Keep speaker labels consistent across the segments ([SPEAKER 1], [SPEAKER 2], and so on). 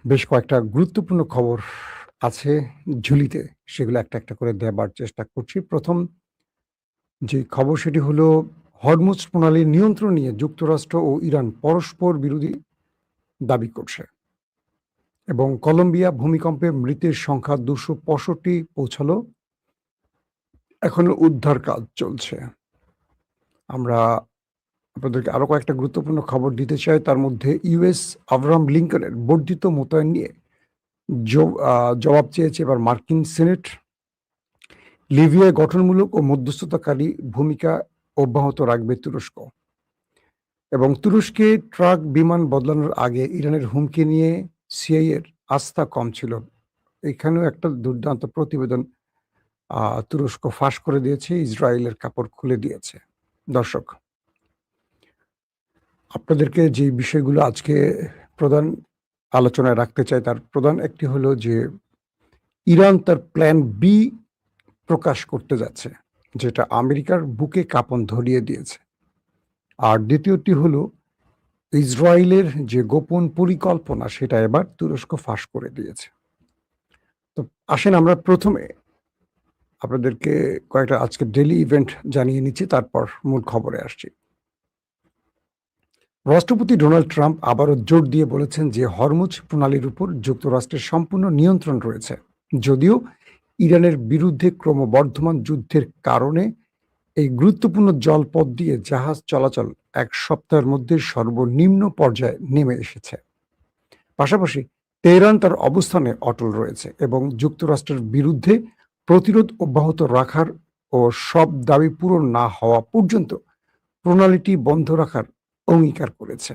[SPEAKER 1] বেশ কয়েকটা গুরুত্বপূর্ণ খবর আছে ঝুলিতে। সেগুলো একটা, একটা করে দেবার চেষ্টা করছি। ১ম যে খবর সেটি হলো হরমুজ প্রণালীর নিয়ন্ত্রণ নিয়ে যুক্তরাষ্ট্র ও ইরান পরস্পর বিরোধী দাবি করছে এবং কলম্বিয়া ভূমিকম্পে মৃতের সংখ্যা ২৬৫ পৌঁছালো। এখনো উদ্ধার কাজ চলছে। আমরা আপনাদেরকে আরো কয়েকটা গুরুত্বপূর্ণ খবর দিতে চাই। তার মধ্যে ইউএস আব্রাহাম লিংকনের বর্ধিত মোতায়েন নিয়ে জ জবাব চেয়েছে এবার মার্কিন সিনেট। লিবিয়ায় গঠনমূলক ও মধ্যস্থতাকারী ভূমিকা অব্যাহত রাখবে তুরস্ক এবং তুরস্কে ট্রাক বিমান বদলানোর আগে ইরানের হুমকি নিয়ে সিআইএর আস্থা কম ছিল। এখানেও একটা দুর্দান্ত প্রতিবেদন তুরস্ক ফাঁস করে দিয়েছে, ইসরায়েলের কাপড় খুলে দিয়েছে। দর্শক, আপনাদেরকে যে বিষয়গুলো আজকে প্রধান আলোচনায় রাখতে চাই তার প্রধান একটি হলো যে ইরান তার প্ল্যান বি প্রকাশ করতে যাচ্ছে, যেটা আমেরিকার বুকে কাঁপন ধরিয়ে দিয়েছে। আর দ্বিতীয়টি হলো ইসরায়েলের যে গোপন পরিকল্পনা সেটা এবার তুরস্ক ফাঁস করে দিয়েছে। তো আসেন আমরা প্রথমে আপনাদেরকে কয়েকটা আজকে ডেইলি ইভেন্ট জানিয়ে নিচ্ছি, তারপর মূল খবরে আসছি। রাষ্ট্রপতি ডোনাল্ড ট্রাম্প আবারও জোর দিয়ে বলেছেন যে হরমুজ প্রণালীর উপর যুক্তরাষ্ট্রের সম্পূর্ণ নিয়ন্ত্রণ রয়েছে, যদিও ইরানের বিরুদ্ধে ক্রমবর্ধমান যুদ্ধের কারণে এই গুরুত্বপূর্ণ জলপথ দিয়ে জাহাজ চলাচল এক সপ্তাহের মধ্যে সর্বনিম্ন পর্যায়ে নেমে এসেছে। পাশাপাশি তেহরান তার অবস্থানে অটল রয়েছে এবং যুক্তরাষ্ট্রের বিরুদ্ধে প্রতিরোধ অব্যাহত রাখার ও সব দাবি পূরণ না হওয়া পর্যন্ত প্রণালীটি বন্ধ রাখার অঙ্গীকার করেছে।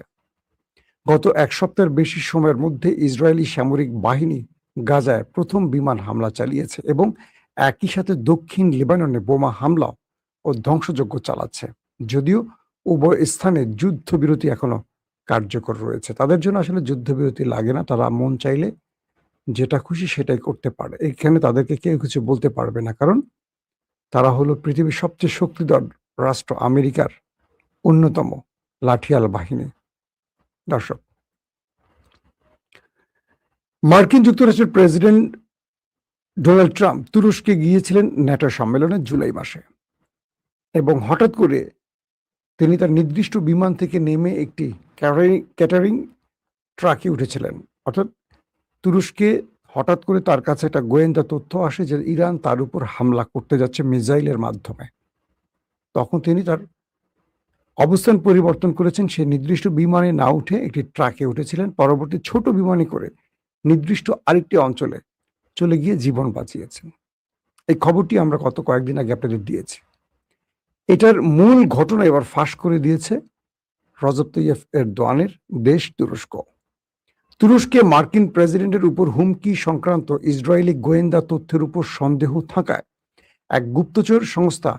[SPEAKER 1] গত এক সপ্তাহের বেশি সময়ের মধ্যে ইসরায়েলি সামরিক বাহিনী গাজায় প্রথম বিমান হামলা চালিয়েছে এবং একই সাথে দক্ষিণ লেবাননে বোমা হামলা ও ধ্বংসযজ্ঞ চালাচ্ছে। যদিও উভয় স্থানে যুদ্ধবিরতি এখনো কার্যকর রয়েছে। তাদের জন্য আসলে যুদ্ধবিরতি লাগে না, তারা মন চাইলে যেটা খুশি সেটাই করতে পারে। এখানে তাদেরকে কেউ কিছু বলতে পারবে না, কারণ তারা হলো পৃথিবীর সবচেয়ে শক্তিধর রাষ্ট্র আমেরিকার অন্যতম লাঠিয়াল বাহিনী। দর্শক, মার্কিন যুক্তরাষ্ট্রের প্রেসিডেন্ট ডোনাল্ড ট্রাম্প তুরস্কে গিয়েছিলেন ন্যাটো সম্মেলনে জুলাই মাসে এবং হঠাৎ করে তিনি তার নির্দিষ্ট বিমান থেকে নেমে একটি ক্যাটারিং ট্রাকে উঠেছিলেন। অর্থাৎ তুরস্কে হঠাৎ করে তার কাছে একটা গোয়েন্দা তথ্য আসে যে ইরান তার উপর হামলা করতে যাচ্ছে মিসাইলের মাধ্যমে। তখন তিনি তার অবস্থান পরিবর্তন করেছেন, সে নির্দিষ্ট বিমানে না উঠে একটি ট্রাকে উঠেছিলেন। পরবর্তী ছোট বিমানে করে নির্দিষ্ট আরেকটি অঞ্চলে চলে গিয়ে জীবন বাঁচিয়েছেন। এই খবরটি আমরা গত কয়েকদিন আগে আপনাদের দিয়েছি। এটার মূল ঘটনা এবার ফাঁস করে দিয়েছে রজব তৈয়ব এরদোয়ানের দেশ তুরস্ক। তুরস্কে মার্কিন প্রেসিডেন্টের উপর হুমকি সংক্রান্ত ইসরায়েলি গোয়েন্দা তথ্যের উপর সন্দেহ থাকায় এক গুপ্তচর সংস্থা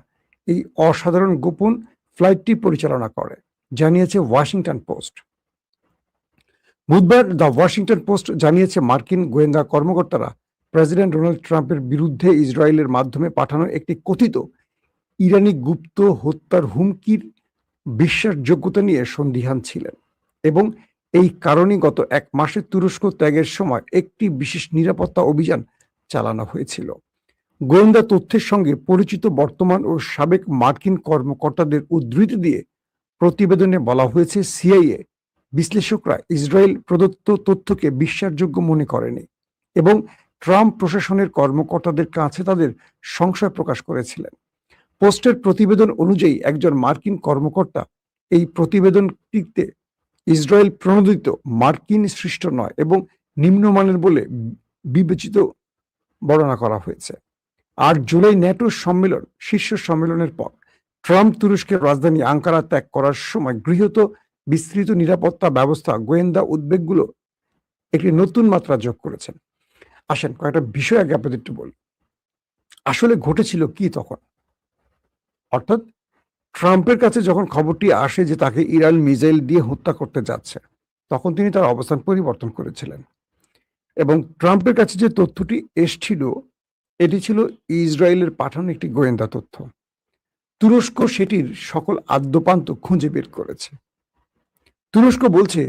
[SPEAKER 1] এই অসাধারণ গোপন ফ্লাইটটি পরিচালনা করে, জানিয়েছে ওয়াশিংটন পোস্ট। বুধবার দ্য ওয়াশিংটন পোস্ট জানিয়েছে মার্কিন গোয়েন্দা কর্মকর্তারা প্রেসিডেন্ট ডোনাল্ড ট্রাম্পের বিরুদ্ধে ইসরায়েলের মাধ্যমে পাঠানো একটি কথিত ইরানি গুপ্ত হত্যার হুমকির বিশ্বাসযোগ্যতা নিয়ে সন্দিহান ছিলেন এবং এই কারণে গত এক মাসে তুরস্ক ত্যাগের সময় একটি বিশেষ নিরাপত্তা অভিযান চালানো হয়েছিল। গোয়েন্দা তথ্যের সঙ্গে পরিচিত বর্তমান ও সাবেক মার্কিন কর্মকর্তাদের উদ্ধৃতি দিয়ে প্রতিবেদনে বলা হয়েছে সিআইএ বিশ্লেষকরা ইসরায়েল প্রদত্ত তথ্যকে বিশ্বাসযোগ্য মনে করেনি এবং ট্রাম্প প্রশাসনের কর্মকর্তাদের কাছে তাদের সংশয় প্রকাশ করেছিলেন। পোস্টের প্রতিবেদন অনুযায়ী একজন মার্কিন কর্মকর্তা এই প্রতিবেদনটিতে ইসরায়েল প্রণোদিত, মার্কিন সৃষ্ট নয় এবং নিম্নমানের বলে বিবেচিত বর্ণনা করা হয়েছে। আর জুলাই ন্যাটো সম্মেলন, শীর্ষ সম্মেলনের পর ট্রাম্প তুরস্কের রাজধানী আঙ্কারা ত্যাগ করার সময় গৃহীত বিস্তৃত নিরাপত্তা ব্যবস্থা গোয়েন্দা উদ্বেগগুলো একটি নতুন মাত্রা যোগ করেছেন। আসেন কয়েকটা বিষয় আগে আপনাদের একটু বলি। আসলে ঘটেছিল কি তখন? অর্থাৎ ট্রাম্পের কাছে যখন খবরটি আসে যে তাকে ইরান মিসাইল দিয়ে হত্যা করতে যাচ্ছে, তখন তিনি তার অবস্থান পরিবর্তন করেছিলেন এবং ট্রাম্পের কাছে যে তথ্যটি এসছিল এটি ছিল ইসরায়েলের পাঠানো একটি গোয়েন্দা তথ্য। তুরস্ক সেটির সকল আদ্যপান্ত খুঁজে বের করেছে। তুরস্ক বলছে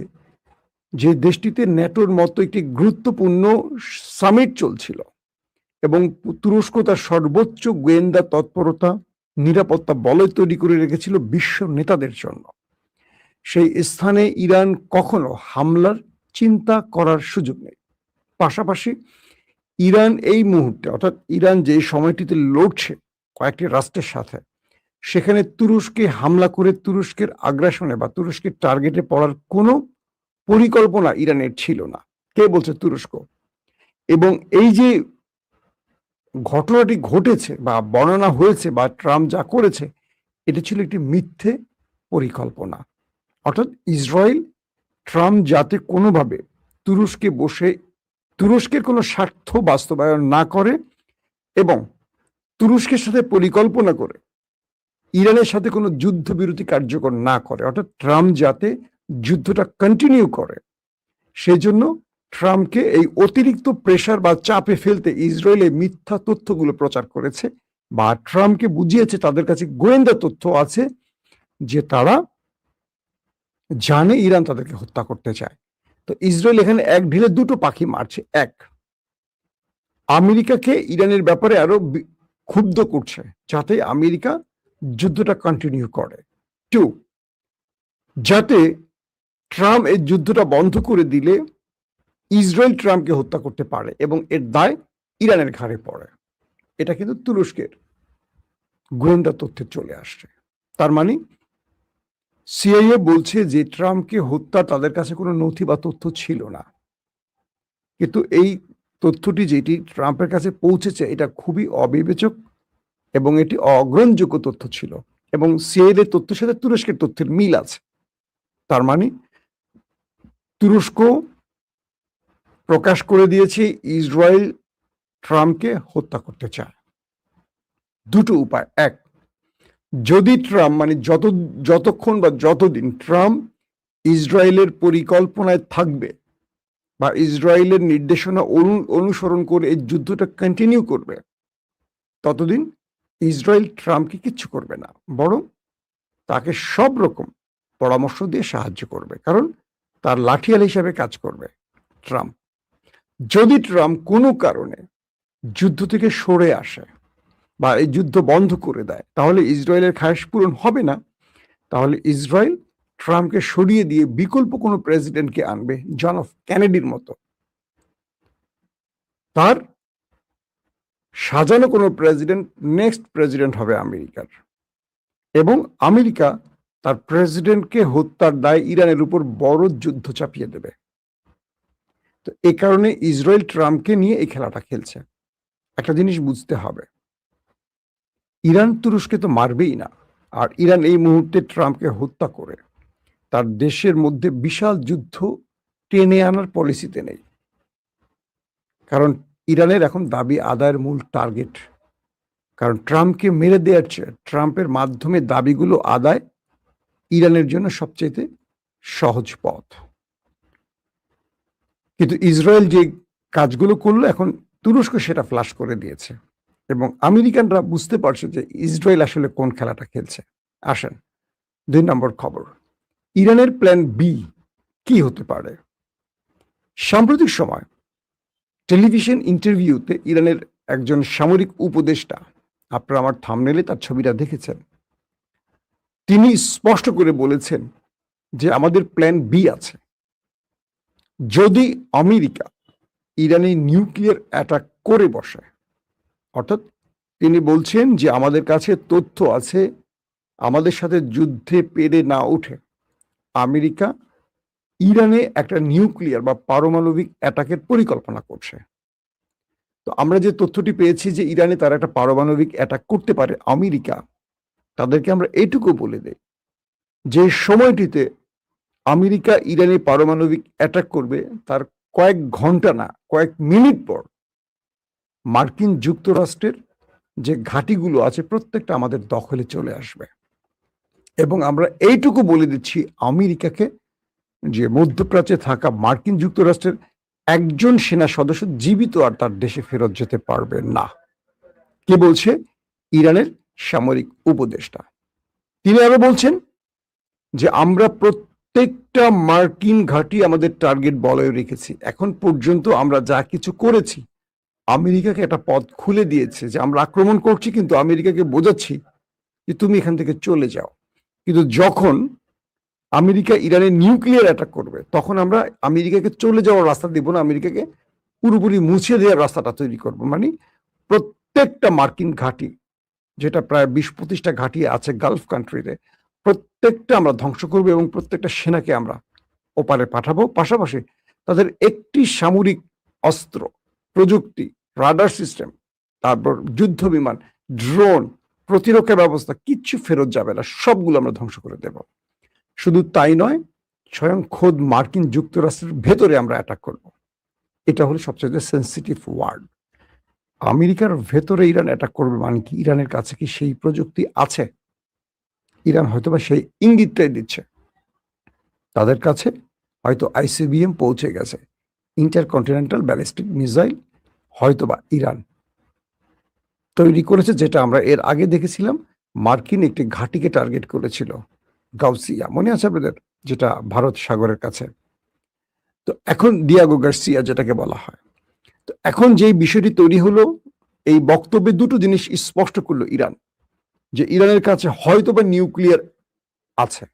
[SPEAKER 1] যে দেশটিতে ন্যাটোর মতো একটি গুরুত্বপূর্ণ সামিট চলছিল এবং তুরস্ক তার সর্বোচ্চ গোয়েন্দা তৎপরতা নিরাপত্তা বলয় তৈরি করে রেখেছিল বিশ্ব নেতাদের জন্য, সেই স্থানে ইরান কখনো হামলার চিন্তা করার সুযোগ নেই। পাশাপাশি ইরান এই মুহূর্তে, অর্থাৎ ইরান যে সময়টিতে লড়ছে কয়েকটি রাষ্ট্রের সাথে, সেখানে তুরস্কে হামলা করে তুরস্কের আগ্রাসনে বা তুরস্কের টার্গেটে পড়ার কোনো পরিকল্পনা ইরানের ছিল না। কে বলছে? তুরস্ক। এবং এই যে ঘটনাটি ঘটেছে বা বর্ণনা হয়েছে বা ট্রাম্প যা করেছে, এটা ছিল একটি মিথ্যে পরিকল্পনা। অর্থাৎ ইসরায়েল ট্রাম্প যাতে কোনোভাবে তুরস্কে বসে তুরস্কের কোনো স্বার্থ বাস্তবায়ন না করে এবং তুরস্কের সাথে পরিকল্পনা করে ইরানের সাথে কোনো যুদ্ধবিরতি কার্যকর না করে, অর্থাৎ ট্রাম্প যাতে যুদ্ধটা কন্টিনিউ করে, সেজন্য ট্রাম্পকে এই অতিরিক্ত প্রেশার বা চাপে ফেলতে ইসরায়েলে মিথ্যা তথ্যগুলো প্রচার করেছে বা ট্রাম্পকে বুঝিয়েছে তাদের কাছে গোয়েন্দা তথ্য আছে যে তারা জানে ইরান তাদেরকে হত্যা করতে চায়। তো ইসরায়েল এখানে এক ঢিলে দুটো পাখি মারছে। এক, আমেরিকাকে ইরানের ব্যাপারে আরো ক্ষুব্ধ করছে যাতে আমেরিকা যুদ্ধটা কন্টিনিউ করে। টু, যাতে ট্রাম্প এই যুদ্ধটা বন্ধ করে দিলে ইসরায়েল ট্রাম্পকে হত্যা করতে পারে এবং এর দায় ইরানের ঘাড়ে পড়ে। এটা কিন্তু তুরস্কের গোয়েন্দা তথ্যে চলে আসছে। তার মানে সিআইএ বলছে যে ট্রাম্পকে হত্যা তাদের কাছে কোনো নথি বা তথ্য ছিল না, কিন্তু এই তথ্যটি যেটি ট্রাম্পের কাছে পৌঁছেছে এটা খুবই অবিবেচক এবং এটি অগ্রহণযোগ্য তথ্য ছিল এবং সিআইএর তথ্যের সাথে তুরস্কের তথ্যের মিল আছে। তার মানে তুরস্ক প্রকাশ করে দিয়েছে ইসরায়েল ট্রাম্পকে হত্যা করতে চায়। দুটো উপায়। এক, যদি ট্রাম্প মানে যতক্ষণ বা যতদিন ট্রাম্প ইসরায়েলের পরিকল্পনায় থাকবে বা ইসরায়েলের নির্দেশনা অনুসরণ করে এই যুদ্ধটা কন্টিনিউ করবে, ততদিন ইসরায়েল ট্রাম্পকে কিচ্ছু করবে না, বরং তাকে সব রকম পরামর্শ দিয়ে সাহায্য করবে, কারণ তার লাঠিয়াল হিসাবে কাজ করবে ট্রাম্প। যদি ট্রাম্প কোনো কারণে যুদ্ধ থেকে সরে আসে বা এই যুদ্ধ বন্ধ করে দেয়, তাহলে ইসরায়েলের খায়েশ পূরণ হবে না। তাহলে ইসরায়েল ট্রাম্পকে সরিয়ে দিয়ে বিকল্প কোনো প্রেসিডেন্টকে আনবে, জন এফ কেনেডির মতো। তার সাজানো কোনো প্রেসিডেন্ট নেক্সট প্রেসিডেন্ট হবে আমেরিকার, এবং আমেরিকা তার প্রেসিডেন্টকে হত্যার দায় ইরানের উপর বড় যুদ্ধ চাপিয়ে দেবে। তো এই কারণে ইসরায়েল ট্রাম্পকে নিয়ে এই খেলাটা খেলছে। একটা জিনিস বুঝতে হবে, ইরান তুরস্কে তো মারবেই না, আর ইরান এই মুহূর্তে ট্রাম্পকে হত্যা করে তার দেশের মধ্যে বিশাল যুদ্ধ টেনে আনার পলিসিতে নেই, কারণ ইরানের এখন দাবি আদায়ের মূল টার্গেট, কারণ ট্রাম্পকে মেরে দেওয়ার চেয়ে ট্রাম্পের মাধ্যমে দাবিগুলো আদায় ইরানের জন্য সবচেয়ে সহজ পথ। কিন্তু ইসরায়েল যে কাজগুলো করলো, এখন তুরস্ক সেটা ফ্লাশ করে দিয়েছে এবং আমেরিকানরা বুঝতে পারছে যে ইসরায়েল আসলে কোন খেলাটা খেলছে। আসেন 2 নম্বর খবর, ইরানের প্ল্যান বি কি হতে পারে। সাম্প্রতিক সময় টেলিভিশন ইন্টারভিউতে ইরানের একজন সামরিক উপদেষ্টা, আপনারা আমার থাম্বনেলে তার ছবিটা দেখেছেন, তিনি স্পষ্ট করে বলেছেন যে আমাদের প্ল্যান বি আছে। যদি আমেরিকা ইরানে নিউক্লিয়ার অ্যাটাক করে বসে, অর্থাৎ তিনি বলছেন যে আমাদের কাছে তথ্য আছে, আমাদের সাথে যুদ্ধে পেরে না উঠে আমেরিকা ইরানে একটা নিউক্লিয়ার বা পারমাণবিক অ্যাটাকের পরিকল্পনা করছে। তো আমরা যে তথ্যটি পেয়েছি যে ইরানে তারা একটা পারমাণবিক অ্যাটাক করতে পারে, আমেরিকা তাদেরকে আমরা এইটুকু বলে দেই যে সময়টিতে আমেরিকা ইরানে পারমাণবিক অ্যাটাক করবে তার কয়েক ঘন্টা না কয়েক মিনিট পর মার্কিন যুক্তরাষ্ট্রের যে ঘাঁটিগুলো আছে প্রত্যেকটা আমাদের দখলে চলে আসবে। এবং আমরা এইটুকু বলে দিচ্ছি আমেরিকাকে যে মধ্যপ্রাচ্যে থাকা মার্কিন যুক্তরাষ্ট্রের একজন সেনা সদস্য জীবিত আর তার দেশে ফেরত যেতে পারবে না। কে বলছে? ইরানের সামরিক উপদেষ্টা। তিনি আরো বলছেন যে আমরা প্রত্যেকটা মার্কিন ঘাঁটি আমাদের টার্গেট বলয়ে রেখেছি। এখন পর্যন্ত আমরা যা কিছু করেছি, আমেরিকাকে একটা পথ খুলে দিয়েছে যে আমরা আক্রমণ করছি, কিন্তু আমেরিকাকে বোঝাচ্ছি যে তুমি এখান থেকে চলে যাও। কিন্তু যখন আমেরিকা ইরানে নিউক্লিয়ার অ্যাটাক করবে, তখন আমরা আমেরিকাকে চলে যাওয়ার রাস্তা দিব না, আমেরিকাকে পুরোপুরি মুছে দেওয়ার রাস্তাটা তৈরি করব। মানে প্রত্যেকটা মার্কিন ঘাঁটি, যেটা প্রায় 20-25টা ঘাঁটি আছে গালফ কান্ট্রিতে, প্রত্যেকটা আমরা ধ্বংস করবো এবং প্রত্যেকটা সেনাকে আমরা ওপারে পাঠাবো। পাশাপাশি তাদের একটি সামরিক অস্ত্র, প্রযুক্তি, রাডার সিস্টেম, তারপর যুদ্ধ বিমান, ড্রোন, প্রতিরক্ষা ব্যবস্থা কিচ্ছু ফেরত যাবে না, সবগুলো আমরা ধ্বংস করে দেব। শুধু তাই নয়, স্বয়ং খোদ মার্কিন যুক্তরাষ্ট্রের ভেতরে আমরা অ্যাটাক করব। এটা হলো সবচেয়ে সেন্সিটিভ ওয়ার্ড। আমেরিকার ভেতরে ইরান অ্যাটাক করবে মানে কি? ইরানের কাছে কি সেই প্রযুক্তি আছে? ইরান হয়তোবা সেই ইঙ্গিতটাই দিচ্ছে। তাদের কাছে হয়তো আইসিবিএম পৌঁছে গেছে, ইন্টারকন্টিনেন্টাল ব্যালিস্টিক মিসাইল হয়তোবা ইরান তৈরি করেছে, যেটা আমরা এর আগে দেখেছিলাম। মার্কিন একটি ঘাঁটিকে টার্গেট করেছিল, গাউসিয়া, মনে আছে আপনাদের, যেটা ভারত সাগরের কাছে। তো এখন ডিয়াগো গার্সিয়া যেটাকে বলা হয়। তো এখন যেই বিষয়টি তৈরি হলো, এই বক্তব্যে দুটো জিনিস স্পষ্ট করলো ইরান, যে ইরানের কাছে হয়তোবা নিউক্লিয়ার আছে।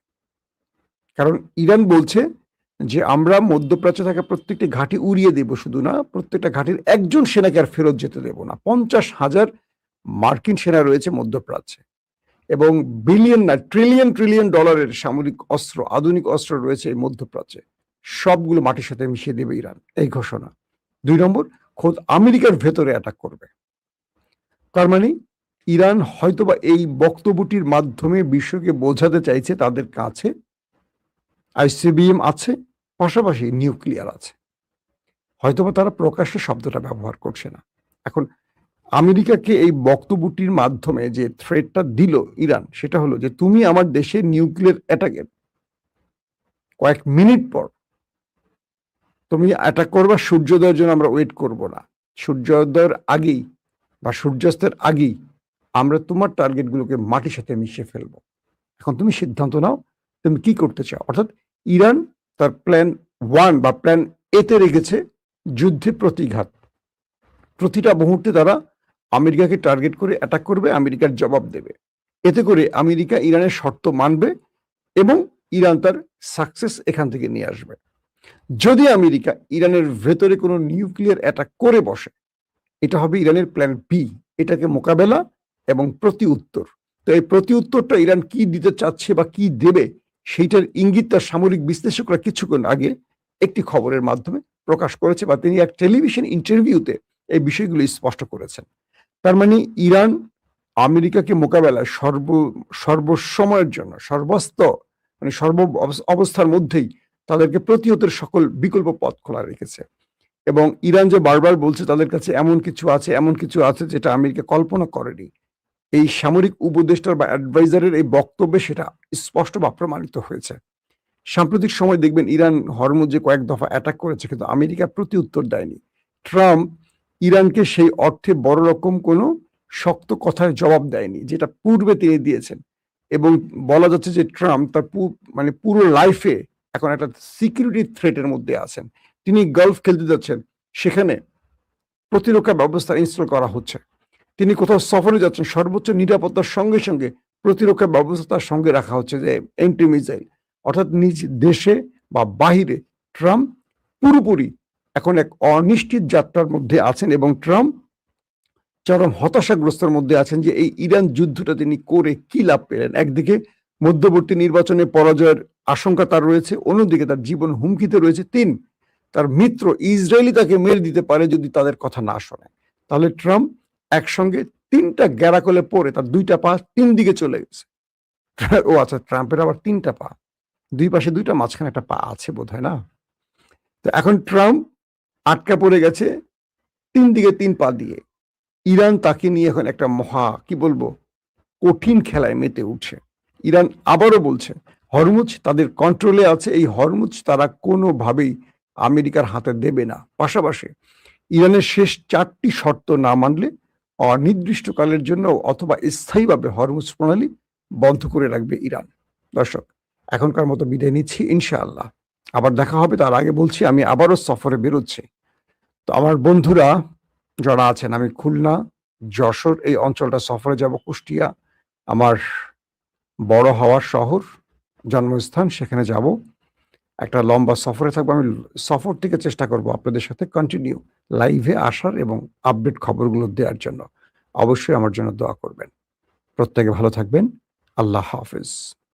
[SPEAKER 1] কারণ ইরান বলছে যে আমরা মধ্যপ্রাচ্যে থাকা প্রত্যেকটি ঘাঁটি উড়িয়ে দেব, শুধু না, প্রত্যেকটা ঘাঁটির একজন সেনাকে আর ফেরত যেতে দেব না। 50,000 মার্কিন সেনা রয়েছে মধ্যপ্রাচ্যে, এবং বিলিয়ন না ট্রিলিয়ন ট্রিলিয়ন ডলারের সামরিক অস্ত্র, আধুনিক অস্ত্র রয়েছে এই মধ্যপ্রাচ্যে। সবগুলো মাটির সাথে মিশিয়ে দেবে ইরান, এই ঘোষণা। 2 নম্বর, খোদ আমেরিকার ভেতরে অ্যাটাক করবে। তার মানে ইরান হয়তোবা এই বক্তব্যটির মাধ্যমে বিশ্বকে বোঝাতে চাইছে তাদের কাছে আইসিবিএম আছে, পাশাপাশি নিউক্লিয়ার আছে। হয়তোবা তারা প্রকাশ্যে শব্দটা ব্যবহার করছে না। এখন আমেরিকাকে এই বক্তব্যটির মাধ্যমে যে থ্রেটটা দিল ইরান, সেটা হলো যে তুমি আমার দেশে নিউক্লিয়ার অ্যাটাকের কয়েক মিনিট পর তুমি অ্যাটাক করবা, সূর্যোদয়ের জন্য আমরা ওয়েট করব না, সূর্যোদয়ের আগেই বা সূর্যাস্তের আগেই আমরা তোমার টার্গেটগুলোকে মাটির সাথে মিশিয়ে ফেলবো। এখন তুমি সিদ্ধান্ত নাও তুমি কি করতে চাও। অর্থাৎ ইরান তার প্ল্যান 1 বা প্ল্যান এতে রেখেছে যুদ্ধে প্রতিঘাত। প্রতিটা মুহূর্তে তারা আমেরিকাকে টার্গেট করে অ্যাটাক করবে, আমেরিকার জবাব দেবে। এতে করে আমেরিকা ইরানের শর্ত মানবে এবং ইরান তার সাকসেস এখান থেকে নিয়ে আসবে। যদি আমেরিকা ইরানের ভেতরে কোনো নিউক্লিয়ার অ্যাটাক করে বসে, এটা হবে ইরানের প্ল্যান বি, এটাকে মোকাবেলা এবং প্রতি উত্তর। তো এই প্রতি উত্তরটা ইরান কি দিতে চাচ্ছে বা কি দেবে, সেইটার ইঙ্গিত তার সামরিক বিশ্লেষকরা কিছুক্ষণ আগে একটি খবরের মাধ্যমে প্রকাশ করেছে, বা তিনি এক টেলিভিশন ইন্টারভিউতে এই বিষয়গুলো স্পষ্ট করেছেন। তার মানে ইরান আমেরিকাকে মোকাবেলায় সর্বসময়ের জন্য সর্ব অবস্থার মধ্যেই তাদেরকে প্রতিহতের সকল বিকল্প পথ খোলা রেখেছে। এবং ইরান যে বারবার বলছে তাদের কাছে এমন কিছু আছে যেটা আমেরিকা কল্পনা করেনি, এই সামরিক উপদেষ্টার বা অ্যাডভাইজারের এই বক্তব্যে সেটা স্পষ্ট বা প্রমাণিত হয়েছে। সাম্প্রতিক সময় দেখবেন ইরান হরমুজে কয়েক দফা অ্যাটাক করেছে, কিন্তু আমেরিকা প্রতি উত্তর দেয়নি। ট্রাম্প ইরানকে সেই অর্থে বড় রকম কোনো শক্ত কথার জবাব দেয়নি, যেটা পূর্বে তিনি দিয়েছেন। এবং বলা যাচ্ছে যে ট্রাম্প তার পুরো লাইফে এখন একটা সিকিউরিটি থ্রেটের মধ্যে আছেন। তিনি গলফ খেলতে যাচ্ছেন, সেখানে প্রতিরক্ষা ব্যবস্থা ইনস্টল করা হচ্ছে। তিনি কোথাও সফরে যাচ্ছেন, সর্বোচ্চ নিরাপত্তার সঙ্গে সঙ্গে প্রতিরক্ষা ব্যবস্থা তার সঙ্গে রাখা হচ্ছে, যে এন্টি মিসাইল। অর্থাৎ নিজ দেশে বা বাহিরে ট্রাম্প পুরোপুরি এখন এক অনিশ্চিত যাত্রার মধ্যে আছেন, এবং ট্রাম্প চরম হতাশাগ্রস্তের মধ্যে আছেন যে এই ইরান যুদ্ধটা তিনি করে কি লাভ পেলেন। একদিকে মধ্যবর্তী নির্বাচনে পরাজয়ের আশঙ্কা তার রয়েছে, অন্যদিকে তার জীবন হুমকিতে রয়েছে। তার মিত্র ইসরায়েলি তাকে মেরে দিতে পারে যদি তাদের কথা না শোনে। তাহলে ট্রাম্প একসঙ্গে 3টা গ্যারাকলে পরে তার 2টা পা 3 দিকে চলে গেছে। ও আচ্ছা, ট্রাম্পের আবার 3টা পা, 2 পাশে 2টা, মাঝখানে একটা পা আছে বোধহয়, না? তো এখন ট্রাম্প আটকা পড়ে গেছে 3 দিকে 3 পা দিয়ে। ইরান তাকে নিয়ে এখন একটা কি বলবো, কঠিন খেলায় মেতে উঠছে। ইরান আবারও বলছে হরমুজ তাদের কন্ট্রোলে আছে, এই হরমুজ তারা কোনোভাবেই আমেরিকার হাতে দেবে না। পাশাপাশি ইরানের শেষ 4টি শর্ত না মানলে অনির্দিষ্টকালের জন্য অথবা স্থায়ীভাবে হরমুজ প্রণালী বন্ধ করে রাখবে ইরান। দর্শক, এখনকার মতো বিদায় নিচ্ছি ইনশাআল্লাহ। আবার দেখা হবে, তার আগে বলছি আমি আবারও সফরে বেরোচ্ছি। তো আমার বন্ধুরা যারা আছেন, আমি খুলনা, যশোর এই অঞ্চলটা সফরে যাব, কুষ্টিয়া আমার বড় হওয়ার শহর, জন্মস্থান, সেখানে যাব। একটা লম্বা সফরে থাকবো। আমি সফর থেকে চেষ্টা করব আপনাদের সাথে কন্টিনিউ লাইভে আসার এবং আপডেট খবরগুলো দেওয়ার জন্য। অবশ্যই আমার জন্য দোয়া করবেন। প্রত্যেকে ভালো থাকবেন। আল্লাহ হাফেজ।